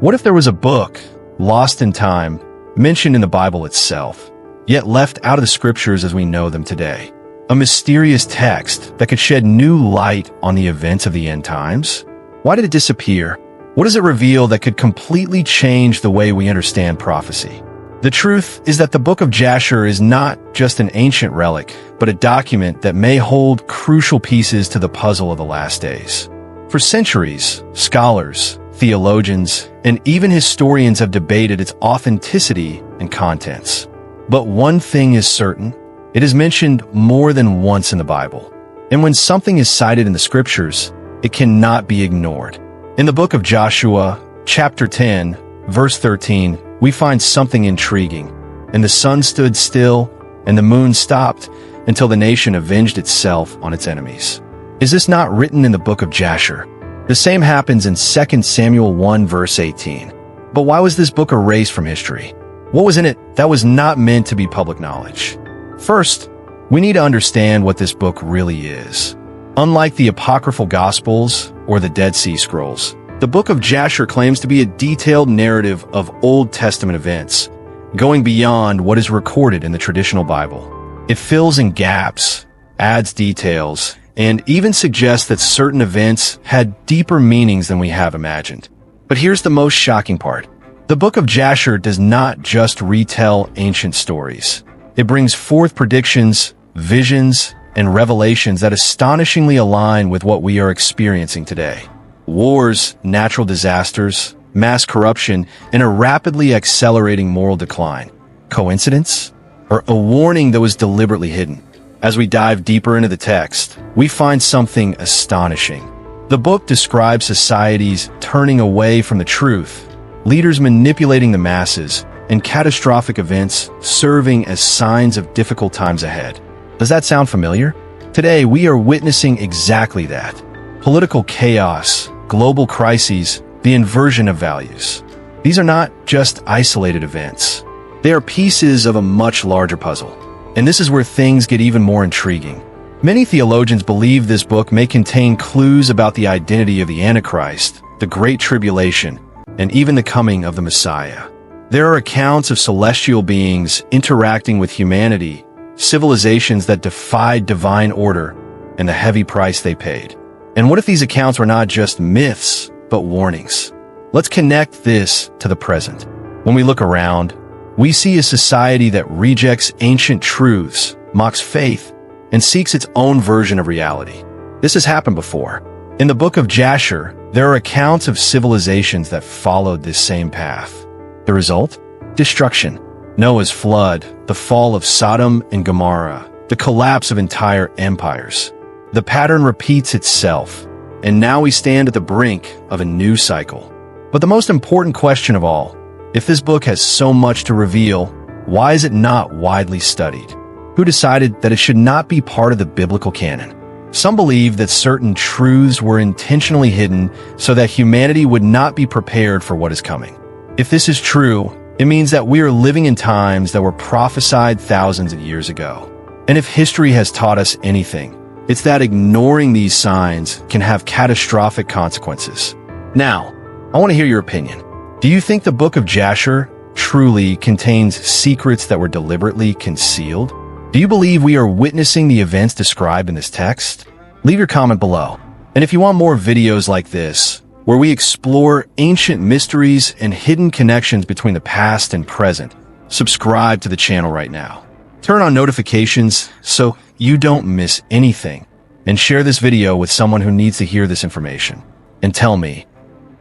What if there was a book, lost in time, mentioned in the Bible itself, yet left out of the scriptures as we know them today? A mysterious text that could shed new light on the events of the end times? Why did it disappear? What does it reveal that could completely change the way we understand prophecy? The truth is that the book of Jasher is not just an ancient relic, but a document that may hold crucial pieces to the puzzle of the last days. For centuries, scholars, theologians, and even historians have debated its authenticity and contents. But one thing is certain: it is mentioned more than once in the Bible. And when something is cited in the scriptures, it cannot be ignored. In the book of Joshua, chapter 10, verse 13, we find something intriguing. And the sun stood still, and the moon stopped, until the nation avenged itself on its enemies. Is this not written in the book of Jasher? The same happens in 2 Samuel 1, verse 18. But why was this book erased from history? What was in it that was not meant to be public knowledge? First, we need to understand what this book really is. Unlike the apocryphal Gospels or the Dead Sea Scrolls, the book of Jasher claims to be a detailed narrative of Old Testament events, going beyond what is recorded in the traditional Bible. It fills in gaps, adds details, and even suggests that certain events had deeper meanings than we have imagined. But here's the most shocking part. The book of Jasher does not just retell ancient stories. It brings forth predictions, visions, and revelations that astonishingly align with what we are experiencing today. Wars, natural disasters, mass corruption, and a rapidly accelerating moral decline. Coincidence? Or a warning that was deliberately hidden? As we dive deeper into the text, we find something astonishing. The book describes societies turning away from the truth, leaders manipulating the masses, and catastrophic events serving as signs of difficult times ahead. Does that sound familiar? Today, we are witnessing exactly that. Political chaos, global crises, the inversion of values. These are not just isolated events. They are pieces of a much larger puzzle. And this is where things get even more intriguing. Many theologians believe this book may contain clues about the identity of the Antichrist, the Great Tribulation, and even the coming of the Messiah. There are accounts of celestial beings interacting with humanity, civilizations that defied divine order, and the heavy price they paid. And what if these accounts were not just myths, but warnings? Let's connect this to the present. When we look around, we see a society that rejects ancient truths, mocks faith, and seeks its own version of reality. This has happened before. In the book of Jasher, there are accounts of civilizations that followed this same path. The result? Destruction. Noah's flood, the fall of Sodom and Gomorrah, the collapse of entire empires. The pattern repeats itself, and now we stand at the brink of a new cycle. But the most important question of all, if this book has so much to reveal, why is it not widely studied? Who decided that it should not be part of the biblical canon? Some believe that certain truths were intentionally hidden so that humanity would not be prepared for what is coming. If this is true, it means that we are living in times that were prophesied thousands of years ago. And if history has taught us anything, it's that ignoring these signs can have catastrophic consequences. Now, I want to hear your opinion. Do you think the book of Jasher truly contains secrets that were deliberately concealed? Do you believe we are witnessing the events described in this text? Leave your comment below. And if you want more videos like this, where we explore ancient mysteries and hidden connections between the past and present, subscribe to the channel right now. Turn on notifications so you don't miss anything, and share this video with someone who needs to hear this information. And tell me,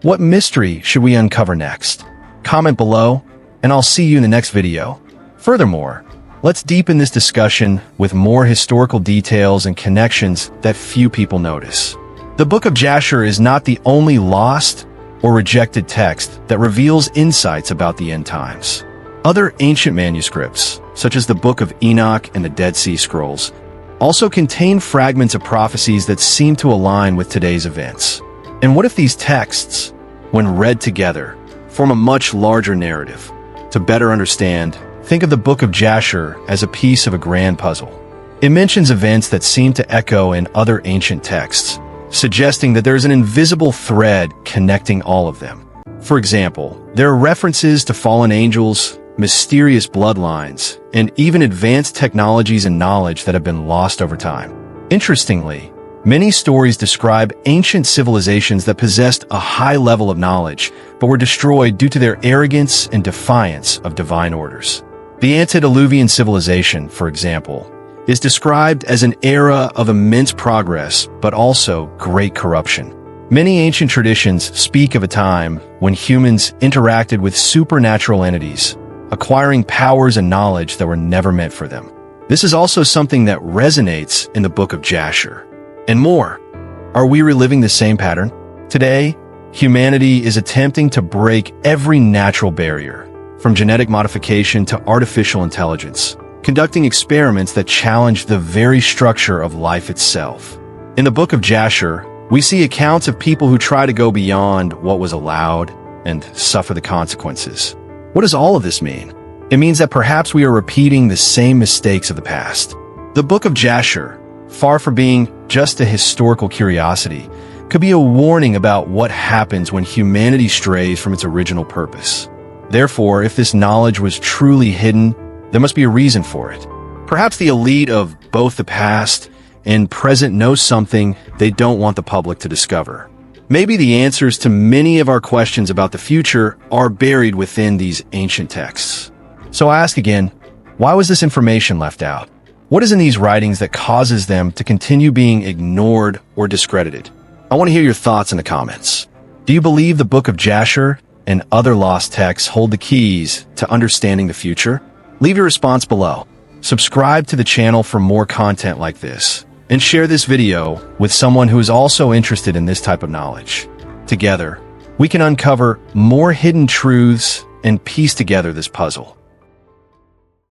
what mystery should we uncover next? Comment below, and I'll see you in the next video. Furthermore, let's deepen this discussion with more historical details and connections that few people notice. The book of Jasher is not the only lost or rejected text that reveals insights about the end times. Other ancient manuscripts, such as the book of Enoch and the Dead Sea Scrolls, also contain fragments of prophecies that seem to align with today's events. And what if these texts, when read together, form a much larger narrative? To better understand, think of the book of Jasher as a piece of a grand puzzle. It mentions events that seem to echo in other ancient texts, suggesting that there is an invisible thread connecting all of them. For example, there are references to fallen angels, mysterious bloodlines, and even advanced technologies and knowledge that have been lost over time. Interestingly, many stories describe ancient civilizations that possessed a high level of knowledge, but were destroyed due to their arrogance and defiance of divine orders. The antediluvian civilization, for example, is described as an era of immense progress, but also great corruption. Many ancient traditions speak of a time when humans interacted with supernatural entities, acquiring powers and knowledge that were never meant for them. This is also something that resonates in the book of Jasher. And more. Are we reliving the same pattern? Today, humanity is attempting to break every natural barrier, from genetic modification to artificial intelligence, conducting experiments that challenge the very structure of life itself. In the book of Jasher, we see accounts of people who try to go beyond what was allowed and suffer the consequences. What does all of this mean? It means that perhaps we are repeating the same mistakes of the past. The book of Jasher, far from being just a historical curiosity, could be a warning about what happens when humanity strays from its original purpose. Therefore, if this knowledge was truly hidden, there must be a reason for it. Perhaps the elite of both the past and present know something they don't want the public to discover. Maybe the answers to many of our questions about the future are buried within these ancient texts. So I ask again, why was this information left out? What is in these writings that causes them to continue being ignored or discredited? I want to hear your thoughts in the comments. Do you believe the book of Jasher and other lost texts hold the keys to understanding the future? Leave your response below. Subscribe to the channel for more content like this, and share this video with someone who is also interested in this type of knowledge. Together, we can uncover more hidden truths and piece together this puzzle.